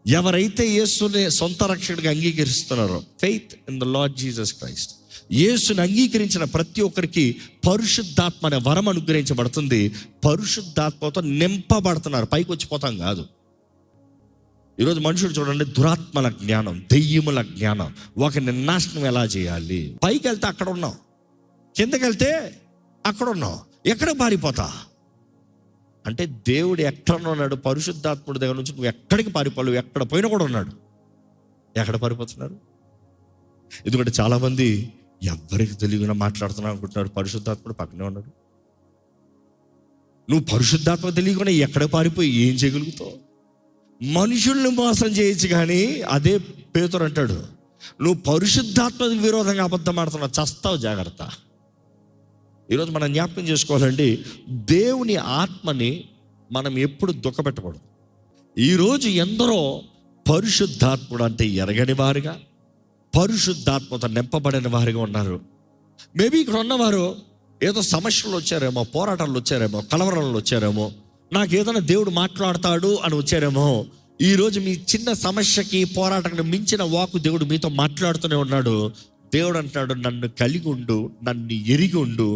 ఎవరైతే యేసుని సొంత రక్షకుడిగా అంగీకరిస్తున్నారో, faith in the Lord Jesus Christ, యేసుని అంగీకరించిన ప్రతి ఒక్కరికి పరిశుద్ధాత్మ అనే వరం అనుగ్రహించబడుతుంది. పరిశుద్ధాత్మతో నింపబడుతున్నారు, పైకి వచ్చిపోతాం కాదు. ఈరోజు మనుషుడు చూడండి, దురాత్మల జ్ఞానం, దెయ్యముల జ్ఞానం, ఒకరిని నాశనం ఎలా చేయాలి. పైకి వెళ్తే అక్కడ ఉన్నావు, కిందకి వెళ్తే అక్కడ ఉన్నావు, ఎక్కడ పారిపోతా అంటే దేవుడు ఎక్కడ ఉన్నాడు? పరిశుద్ధాత్ముడి దగ్గర నుంచి నువ్వు ఎక్కడికి పారిపోలేవు, ఎక్కడ పోయినా కూడా ఉన్నాడు. ఎక్కడ పారిపోతున్నారు? ఎందుకంటే చాలామంది ఎవరికి తెలియకుండా మాట్లాడుతున్నావు అనుకుంటున్నారు, పరిశుద్ధాత్ముడు పక్కనే ఉన్నాడు. నువ్వు పరిశుద్ధాత్మ తెలియకుండా ఎక్కడ పారిపోయి ఏం చేయగలుగుతావు? మనుషుల్ని మోసం చేయొచ్చు, కానీ అదే పేతురు అంటాడు, నువ్వు పరిశుద్ధాత్మకు విరోధంగా అబద్ధం ఆడుతున్నావు, చస్తావు, జాగ్రత్త. ఈరోజు మనం జ్ఞాపకం చేసుకోవాలండి, దేవుని ఆత్మని మనం ఎప్పుడు దుఃఖపెట్టకూడదు. ఈరోజు ఎందరో పరిశుద్ధాత్ముడు అంటే ఎరగని వారుగా, పరిశుద్ధాత్మతో నింపబడిన వారుగా ఉన్నారు. మేబీ ఇక్కడ ఉన్నవారు ఏదో సమస్యలు వచ్చారేమో, పోరాటాలు వచ్చారేమో, కలవరాలు వచ్చారేమో, నాకు ఏదైనా దేవుడు మాట్లాడతాడు అని వచ్చారేమో. ఈరోజు మీ చిన్న సమస్యకి, పోరాటానికి మించిన వాకు దేవుడు మీతో మాట్లాడుతూనే ఉన్నాడు. దేవుడు అంటాడు, నన్ను కలిగి ఉండు, నన్ను ఎరిగి ఉండు,